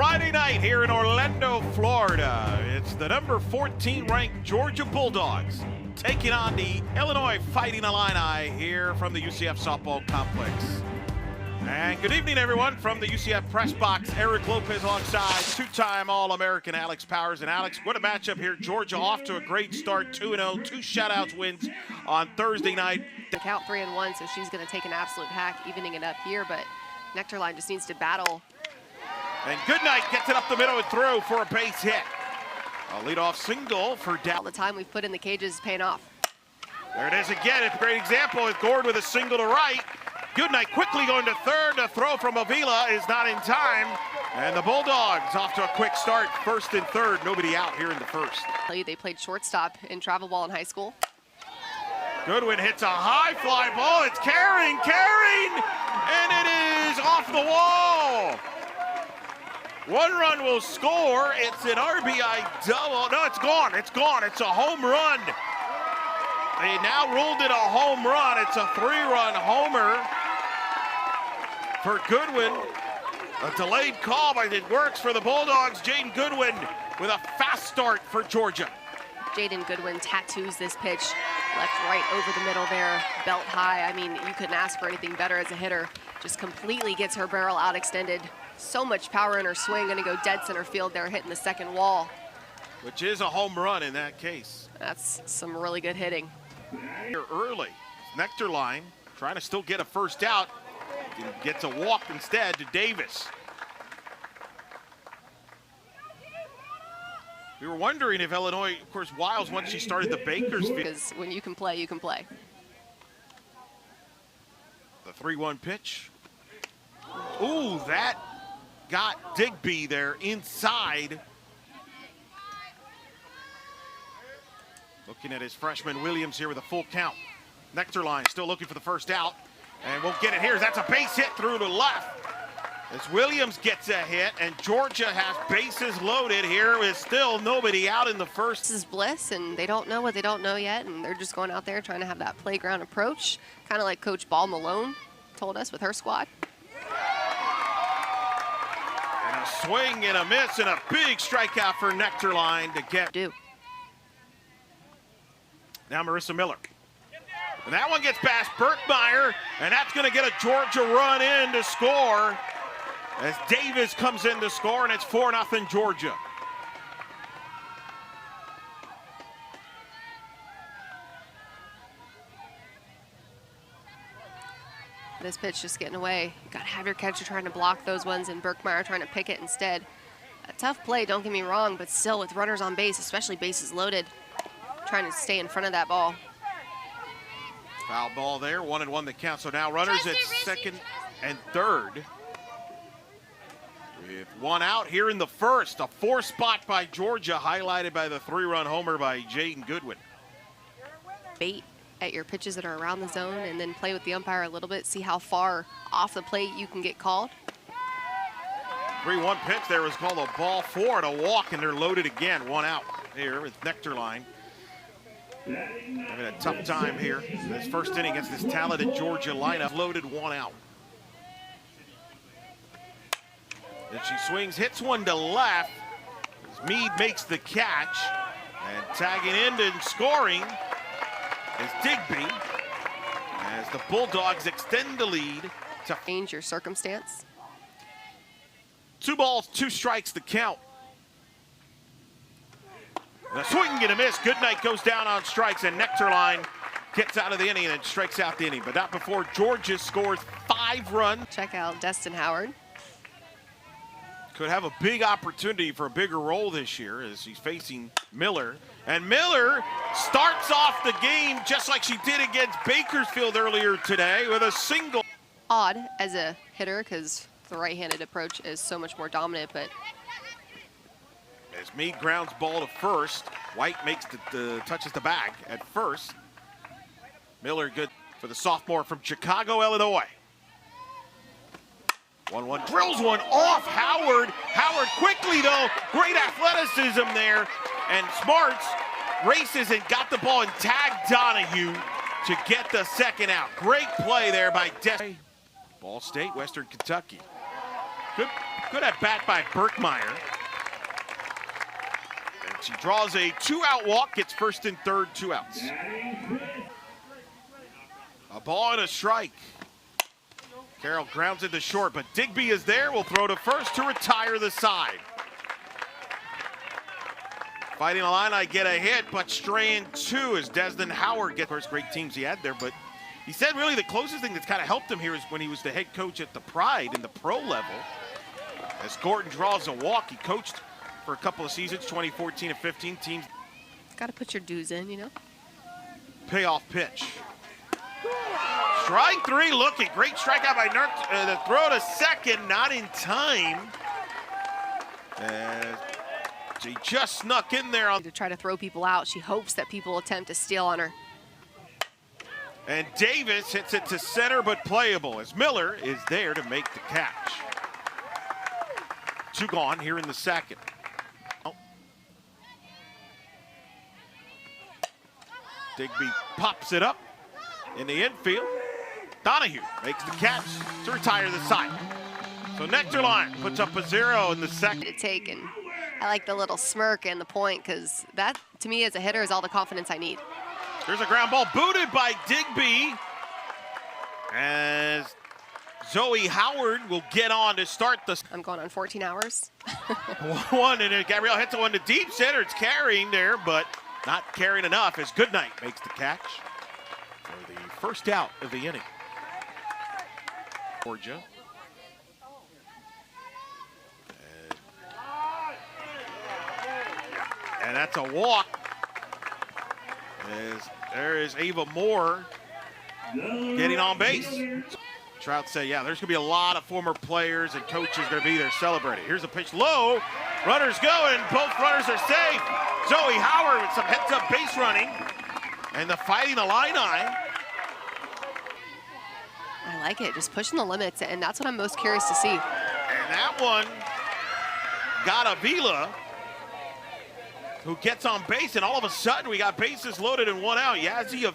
Friday night here in Orlando, Florida. It's the number 14 ranked Georgia Bulldogs taking on the Illinois Fighting Illini here from the UCF softball complex. And good evening, everyone, from the UCF press box. Eric Lopez alongside two-time All-American Alex Powers. And Alex, what a matchup here. Georgia off to a great start, 2-0, two shutouts wins on Thursday night. The count 3-1, so she's going to take an absolute hack, evening it up here, but Nectarline just needs to battle. And Goodnight gets it up the middle and through for a base hit. A leadoff single for Dallas. All the time we've put in the cages is paying off. There it is again. It's a great example. It's Gord with a single to right. Goodnight quickly going to third. The throw from Avila is not in time. And the Bulldogs off to a quick start. First and third. Nobody out here in the first. They played shortstop in travel ball in high school. Goodwin hits a high fly ball. It's carrying, and it is off the wall. One run will score. It's an RBI double. No, it's gone. It's gone. It's a home run. They now ruled it a home run. It's a three-run homer for Goodwin. A delayed call, but it works for the Bulldogs. Jaden Goodwin with a fast start for Georgia. Jaden Goodwin tattoos this pitch left, right over the middle there, belt high. I mean, you couldn't ask for anything better as a hitter. Just completely gets her barrel out extended. So much power in her swing, gonna go dead center field there, hitting the second wall. Which is a home run in that case. That's some really good hitting. Here early, Nectarline trying to still get a first out. Gets a walk instead to Davis. We were wondering if Illinois, of course, Wiles, once she started the Bakersfield. Because when you can play, you can play. The 3-1 pitch. Ooh, that got Digby there inside. Looking at his freshman Williams here with a full count. Nectarline still looking for the first out. And won't get it here. That's a base hit through to left. As Williams gets a hit, and Georgia has bases loaded here with still nobody out in the first. This is Bliss, and they don't know what they don't know yet, and they're just going out there trying to have that playground approach, kind of like Coach Ball Malone told us with her squad. And a swing and a miss and a big strikeout for Nectarline to get. Now Marissa Miller. And that one gets past Burkmeyer, and that's going to get a Georgia run in to score as Davis comes in to score, and it's 4-0 Georgia. This pitch just getting away. You got to have your catcher trying to block those ones, and Burkmeyer trying to pick it instead. A tough play, don't get me wrong, but still with runners on base, especially bases loaded, trying to stay in front of that ball. Foul ball there, 1-1 the count. So now runners at second and third. With one out here in the first. A 4 spot by Georgia, highlighted by the 3-run homer by Jaden Goodwin. Bait at your pitches that are around the zone and then play with the umpire a little bit, see how far off the plate you can get called. 3-1 pitch there was called a ball 4 and a walk, and they're loaded again. 1 out here with Nectarline. Having a tough time here. This first inning against this talented Georgia lineup. Loaded 1 out. And she swings, hits one to left. As Meade makes the catch. And tagging in and scoring is Digby. As the Bulldogs extend the lead to change your circumstance. 2 balls, 2 strikes the count. A swing and a miss. Goodnight goes down on strikes, and Nectarline gets out of the inning and strikes out the inning. But not before Georgia scores 5 runs. Check out Destin Howard. Could have a big opportunity for a bigger role this year as he's facing Miller. And Miller starts off the game just like she did against Bakersfield earlier today with a single. Odd as a hitter because the right-handed approach is so much more dominant, but as Meade grounds ball to first, White makes touches the bag at first. Miller good for the sophomore from Chicago, Illinois. 1-1, drills one off Howard. Howard quickly though, great athleticism there. And Smarts races and got the ball and tagged Donahue to get the second out. Great play there by Ball State, Western Kentucky. Good at bat by Birkmeyer. And she draws a 2-out walk, gets first and third, 2 outs. A ball and a strike. Carroll grounds it to short, but Digby is there. Will throw to first to retire the side. Fighting Illini get a hit, but straying 2 as Desmond Howard gets first. Great teams he had there, but he said really the closest thing that's kind of helped him here is when he was the head coach at the Pride in the pro level. As Gordon draws a walk, he coached for a couple of seasons, 2014 and 15 teams. Got to put your dues in, you know. Payoff pitch. Strike 3 looking. Great strikeout by Nurk. The throw to second, not in time. She just snuck in there. To try to throw people out. She hopes that people attempt to steal on her. And Davis hits it to center, but playable as Miller is there to make the catch. 2 gone here in the second. Digby pops it up in the infield. Donahue makes the catch to retire the side. So Nectarline puts up a 0 in the second. To take, and I like the little smirk and the point because that, to me, as a hitter, is all the confidence I need. There's a ground ball booted by Digby as Zoe Howard will get on to start the. I'm going on 14 hours. 1, and Gabrielle hits one to deep center. It's carrying there, but not carrying enough as Goodnight makes the catch for the first out of the inning. Georgia. And that's a walk. As there is Ava Moore getting on base. Trout said, yeah, there's going to be a lot of former players and coaches going to be there celebrating. Here's a pitch low. Runners go, and both runners are safe. Zoe Howard with some heads-up base running. And the Fighting Illini. I like it, just pushing the limits, and that's what I'm most curious to see. And that one got Avila, who gets on base, and all of a sudden we got bases loaded and 1 out. Yazzie of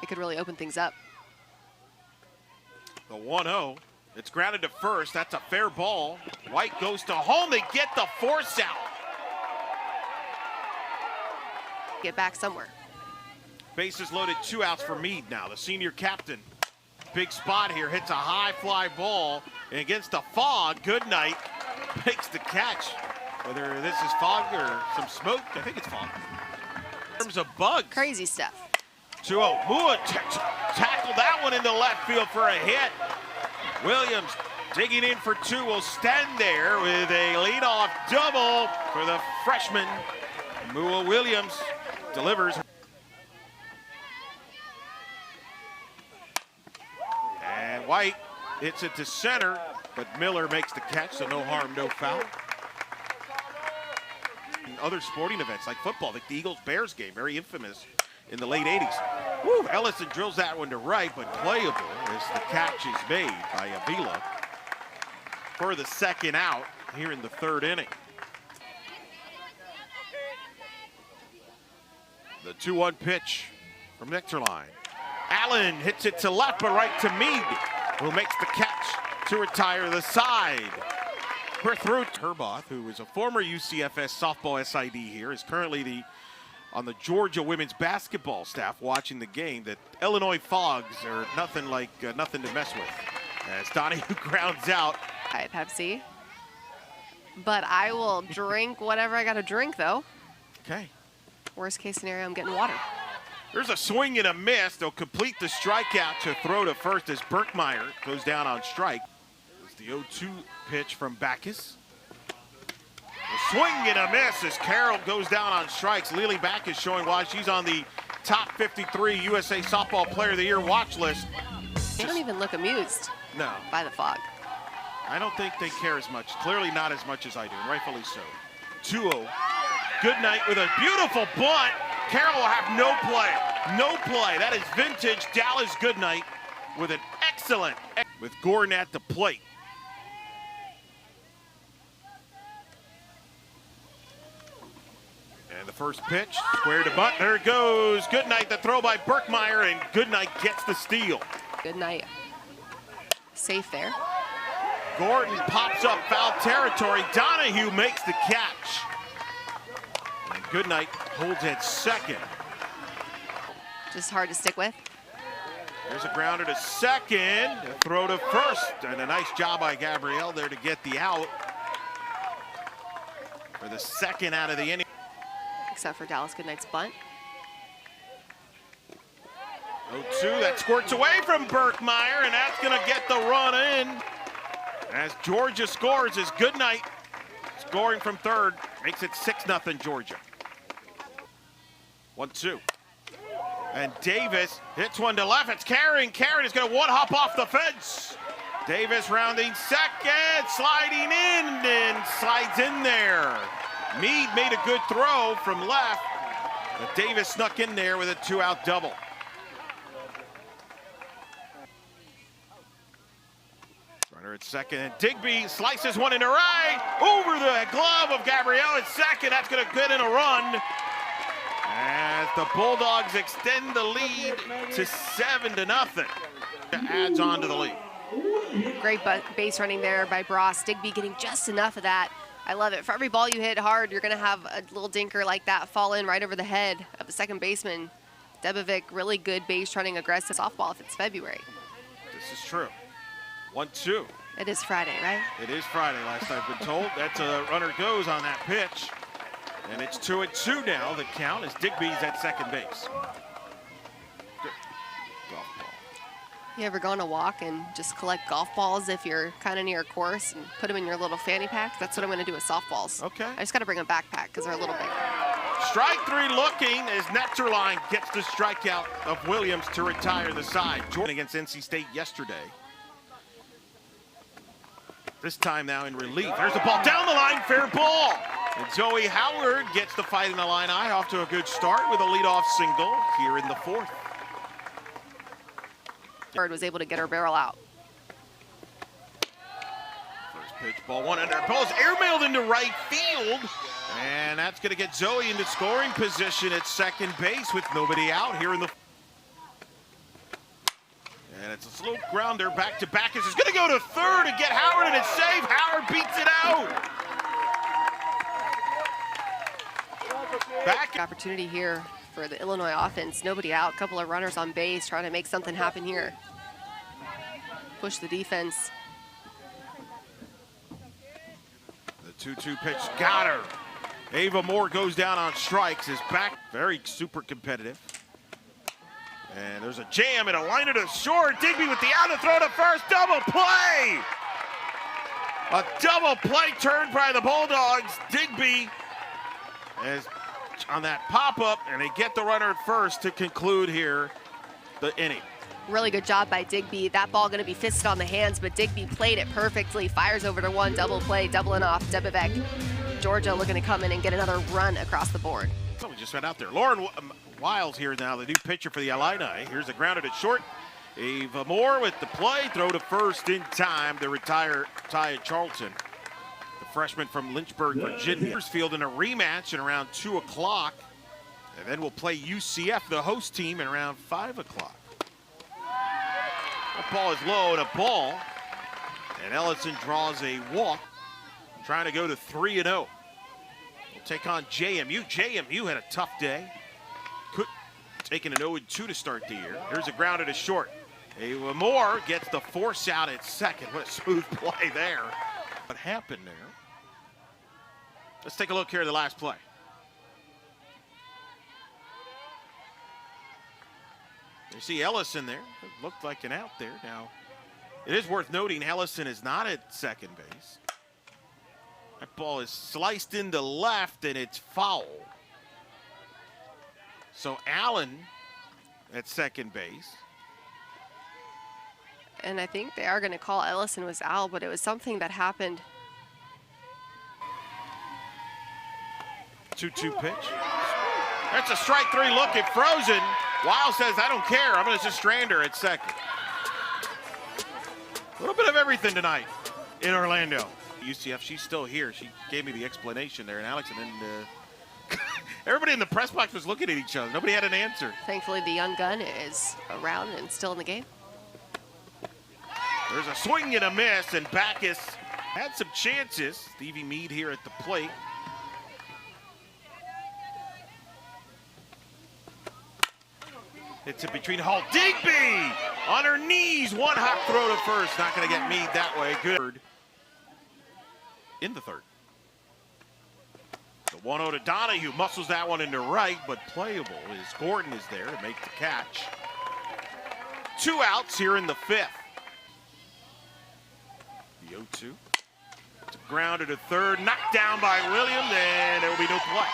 It could really open things up. the 1-0. It's grounded to first. That's a fair ball. White goes to home. They get the force out. Get back somewhere. Bases loaded, 2 outs for Meade now. The senior captain. Big spot here. Hits a high fly ball. And against the fog, Goodnight makes the catch. Whether this is fog or some smoke, I think it's fog. In terms of bugs. Crazy stuff. 2-0. Mua tackled that one into left field for a hit. Williams digging in for 2 will stand there with a leadoff double for the freshman. Mua Williams delivers. And White hits it to center, but Miller makes the catch, so no harm, no foul. In other sporting events like football, like the Eagles-Bears game, very infamous in the late 80s. Woo, Ellison drills that one to right, but playable as the catch is made by Avila for the second out here in the third inning. The 2-1 pitch from Nectarline. Allen hits it to left, but right to Meade, who makes the catch to retire the side. We're through. Herboth, who is a former UCFS softball SID here, is currently on the Georgia women's basketball staff watching the game. That Illinois fogs are nothing to mess with. As Donahue grounds out. Hi, Pepsi. But I will drink whatever I got to drink, though. Okay. Worst case scenario, I'm getting water. There's a swing and a miss. They'll complete the strikeout to throw to first as Birkmeyer goes down on strike. It's the 0-2 pitch from Backus. A swing and a miss as Carroll goes down on strikes. Lily Backus showing why she's on the top 53 USA Softball Player of the Year watch list. They don't even look amused by the fog. I don't think they care as much. Clearly not as much as I do, and rightfully so. 2-0. Goodnight with a beautiful bunt. Carroll will have no play. No play. That is vintage Dallas Goodnight with an excellent, with Gordon at the plate. And the first pitch, square to bunt. There it goes. Goodnight, the throw by Birkmeyer, and Goodnight gets the steal. Goodnight. Safe there. Gordon pops up foul territory. Donahue makes the catch. And Goodnight holds at second. Just hard to stick with. There's a grounder to second, a throw to first, and a nice job by Gabrielle there to get the out for the second out of the inning. Except for Dallas Goodnight's bunt. 0-2, that squirts away from Birkmeyer, and that's going to get the run in. As Georgia scores, as Goodnight scoring from third, makes it 6-0 Georgia. 1-2. And Davis hits one to left. It's Karen. Karen is going to one-hop off the fence. Davis rounding second, sliding in, and slides in there. Meade made a good throw from left, but Davis snuck in there with a two-out double. Runner at second, and Digby slices one into right, over the glove of Gabrielle at second. That's going to get in a run. As the Bulldogs extend the lead to 7-0. Adds on to the lead. Great base running there by Bross. Digby getting just enough of that. I love it. For every ball you hit hard, you're going to have a little dinker like that fall in right over the head of the second baseman. Debovic, really good base running, aggressive softball if it's February. This is true. 1-2. It is Friday, right? It is Friday, last I've been told. That's a runner goes on that pitch. And it's 2-2 now, the count, as Digby's at second base. Good. Golf ball. You ever go on a walk and just collect golf balls if you're kind of near a course and put them in your little fanny pack? That's what I'm going to do with softballs. Okay. I just got to bring a backpack because they're a little bigger. Strike three looking as Netterline gets the strikeout of Williams to retire the side. Jordan against NC State yesterday. This time now in relief. There's the ball down the line, fair ball. And Zoe Howard gets the Fighting Illini off to a good start with a leadoff single here in the fourth. Bird was able to get her barrel out. First pitch, ball one under. Ball's airmailed into right field. And that's going to get Zoe into scoring position at second base with nobody out here in the. And it's a slow grounder back to back. It's going to go to third and get Howard, and it's safe. Howard beats it out. Back. Opportunity here for the Illinois offense. Nobody out, couple of runners on base, trying to make something happen here. Push the defense. The 2-2 pitch got her. Ava Moore goes down on strikes, is back. Very super competitive. And there's a jam and a liner to short. Digby with the out to throw to first. Double play. A double play turned by the Bulldogs. Digby is on that pop-up, and they get the runner at first to conclude here the inning. Really good job by Digby. That ball going to be fisted on the hands, but Digby played it perfectly. Fires over to one, double play, doubling off Debovic. Georgia looking to come in and get another run across the board. So we just went out there. Lauren Wiles here now, the new pitcher for the Illini. Here's a grounded at short. Ava Moore with the play, throw to first in time to retire Ty Charlton, the freshman from Lynchburg, Virginia. Field in a rematch at around 2 o'clock, and then we'll play UCF, the host team, at around 5 o'clock. That ball is low and a ball, and Ellison draws a walk, trying to go to 3-0. We'll take on JMU. JMU had a tough day. Taking an 0-2 to start the year. Here's a grounded to short. Ava Moore gets the force out at second. What a smooth play there. What happened there? Let's take a look here at the last play. You see Ellison there. It looked like an out there. Now, it is worth noting Ellison is not at second base. That ball is sliced into left, and it's foul. So Allen at second base. And I think they are going to call Ellison was out, but it was something that happened. 2-2 pitch. That's a strike three look at Frozen. Wiles says, I don't care. I'm going to just strand her at second. A little bit of everything tonight in Orlando. UCF, she's still here. She gave me the explanation there. And Alex, and then everybody in the press box was looking at each other. Nobody had an answer. Thankfully, the young gun is around and still in the game. There's a swing and a miss, and Backus had some chances. Stevie Mead here at the plate. Hits it between Hall. Digby on her knees. One hop throw to first. Not going to get Mead that way. Good. In the third. The 1-0 to Donahue. Muscles that one into right, but playable as Gordon is there to make the catch. 2 outs here in the fifth. The 0-2. It's grounded to third. Knocked down by Williams, and there will be no play.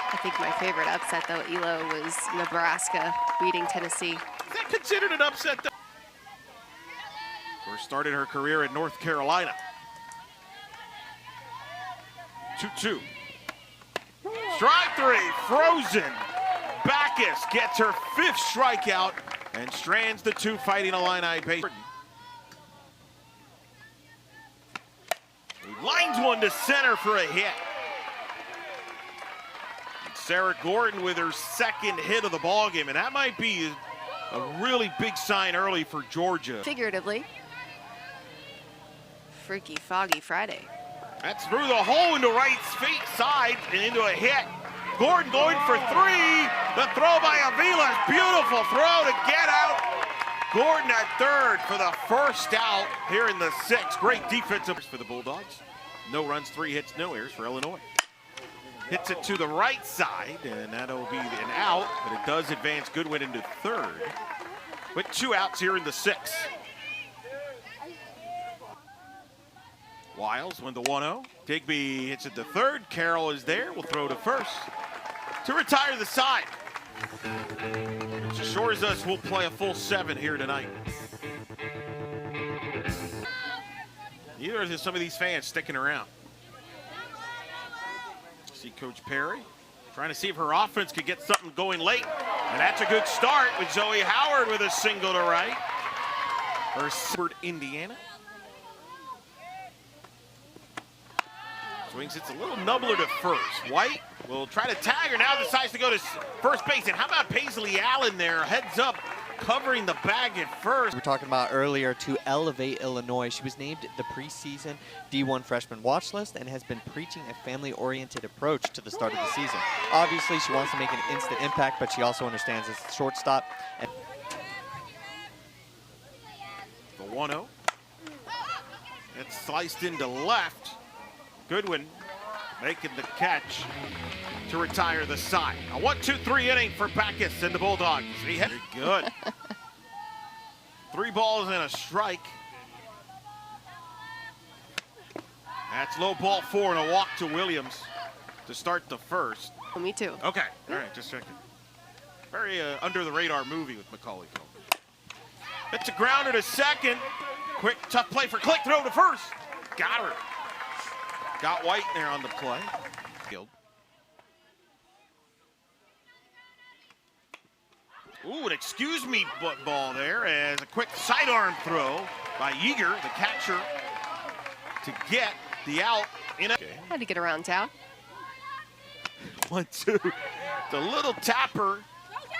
I think my favorite upset, though, Elo, was Nebraska beating Tennessee. Is that considered an upset, though? First started her career at North Carolina. 2-2. Strike 3, frozen. Backus gets her 5th strikeout and strands the 2 Fighting Illini base. He lines one to center for a hit. Sarah Gordon with her 2nd hit of the ballgame, and that might be a really big sign early for Georgia. Figuratively. Freaky Foggy Friday. That's through the hole into right side and into a hit. Gordon going for 3. The throw by Avila. Beautiful throw to get out. Gordon at third for the first out here in the 6th. Great defensive for the Bulldogs. No runs, 3 hits, no errors for Illinois. Hits it to the right side, and that'll be an out, but it does advance Goodwin into third. With 2 outs here in the 6th. Wiles win the 1-0. Digby hits it to third. Carroll is there. Will throw to first to retire the side. Which assures us we'll play a full 7 here tonight. Neither of some of these fans sticking around. See Coach Perry trying to see if her offense could get something going late. And that's a good start with Zoe Howard with a single to right. Her Indiana. Swings, it's a little nubbler to first. White will try to tag her, now decides to go to first base. And how about Paisley Allen there, heads up, covering the bag at first. We were talking about earlier to elevate Illinois. She was named the preseason D1 freshman watch list and has been preaching a family-oriented approach to the start of the season. Obviously, she wants to make an instant impact, but she also understands as a shortstop. The 1-0. It's sliced into left. Goodwin making the catch to retire the side. A 1-2-3 inning for Backus and the Bulldogs. Very good. 3 balls and a strike. That's low ball 4 and a walk to Williams to start the first. Oh, me too. Okay, all right, just checking. Very under the radar movie with Macaulay Culkin. It's a grounder to second. Quick, tough play for Click, throw to first. Got her. Got White there on the play. Ooh, an excuse me ball there as a quick sidearm throw by Yeager, the catcher, to get the out. Had to get around town. 1-2. It's a little tapper.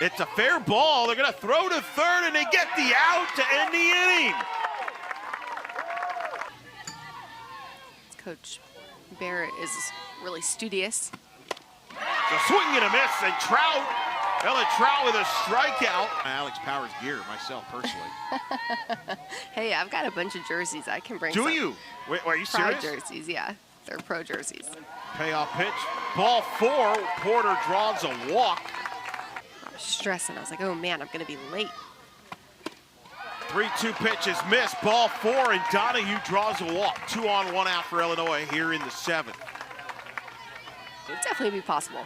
It's a fair ball. They're going to throw to third, and they get the out to end the inning. Coach Barrett is really studious. A swing and a miss, and Ella Trout with a strikeout. Alex Powers gear, myself personally. Hey, I've got a bunch of jerseys. I can bring Do some you? Wait, are you Pride serious? jerseys, yeah. They're pro jerseys. Payoff pitch. Ball 4. Porter draws a walk. I was stressing. I was like, oh man, I'm going to be late. 3-2 pitch is missed. Ball 4, and Donahue draws a walk. 2 on, 1 out for Illinois here in the 7th. It would definitely be possible.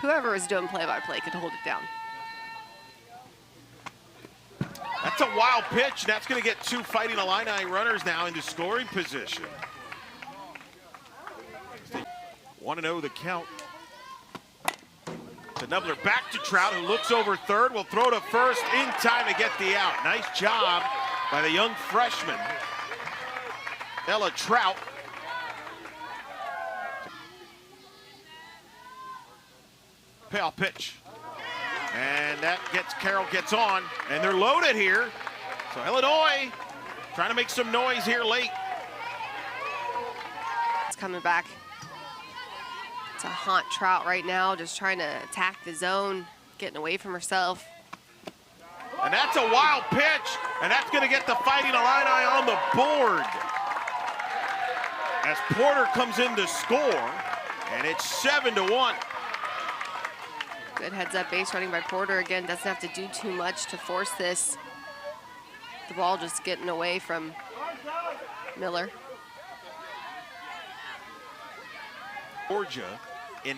Whoever is doing play-by-play could hold it down. That's a wild pitch. That's going to get 2 Fighting Illini runners now into scoring position. 1-0 the count. The Nubbler back to Trout, who looks over third, will throw to first in time to get the out. Nice job by the young freshman, Ella Trout. Payoff pitch. And that gets Carroll gets on, and they're loaded here. So Illinois trying to make some noise here late. It's coming back. It's a Haunt Trout right now, just trying to attack the zone, getting away from herself. And that's a wild pitch, and that's going to get the Fighting Illini on the board. As Porter comes in to score, and it's 7-1. Good heads-up base running by Porter again. Doesn't have to do too much to force this. The ball just getting away from Miller. Georgia in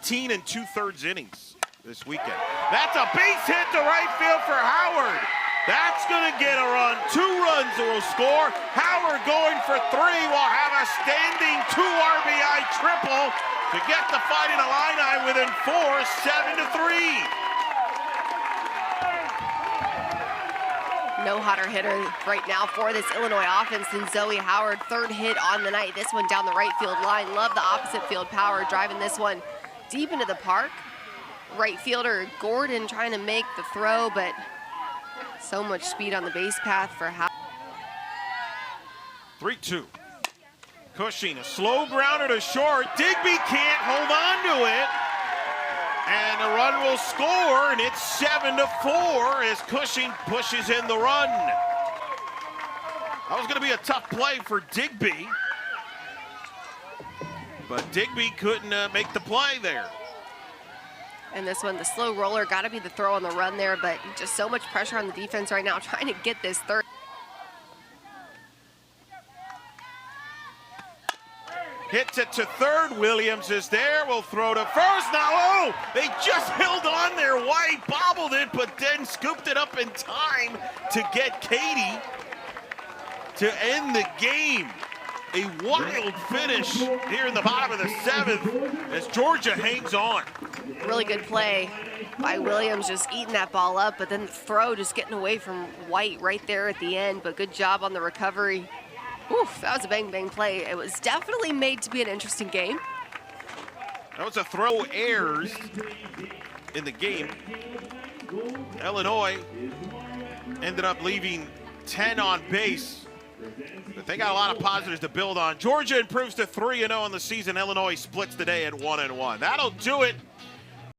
18 2/3 innings this weekend. That's a base hit to right field for Howard. That's going to get a run. 2 runs will score. Howard going for 3 will have a standing 2 RBI triple to get the Fighting Illini within 4, 7-3. No hotter hitter right now for this Illinois offense than Zoe Howard. 3rd hit on the night. This one down the right field line. Love the opposite field power, driving this one deep into the park. Right fielder Gordon trying to make the throw, but so much speed on the base path for Howard. 3-2. Cushing, a slow grounder to short. Digby can't hold on to it. And the run will score, and it's 7-4 as Cushing pushes in the run. That was going to be a tough play for Digby. But Digby couldn't make the play there. And this one, the slow roller, got to be the throw on the run there, but just so much pressure on the defense right now trying to get this 3rd. Hits it to 3rd. Williams is there. Will throw to first. Now, oh, they just held on there. White bobbled it, but then scooped it up in time to get Katie to end the game. A wild finish here in the bottom of the 7th as Georgia hangs on. Really good play by Williams, just eating that ball up, but then the throw just getting away from White right there at the end, but good job on the recovery. Oof, that was a bang-bang play. It was definitely made to be an interesting game. That was a throw errors in the game. Illinois ended up leaving 10 on base, but they got a lot of positives to build on. Georgia improves to 3-0 in the season. Illinois splits today at 1-1. That'll do it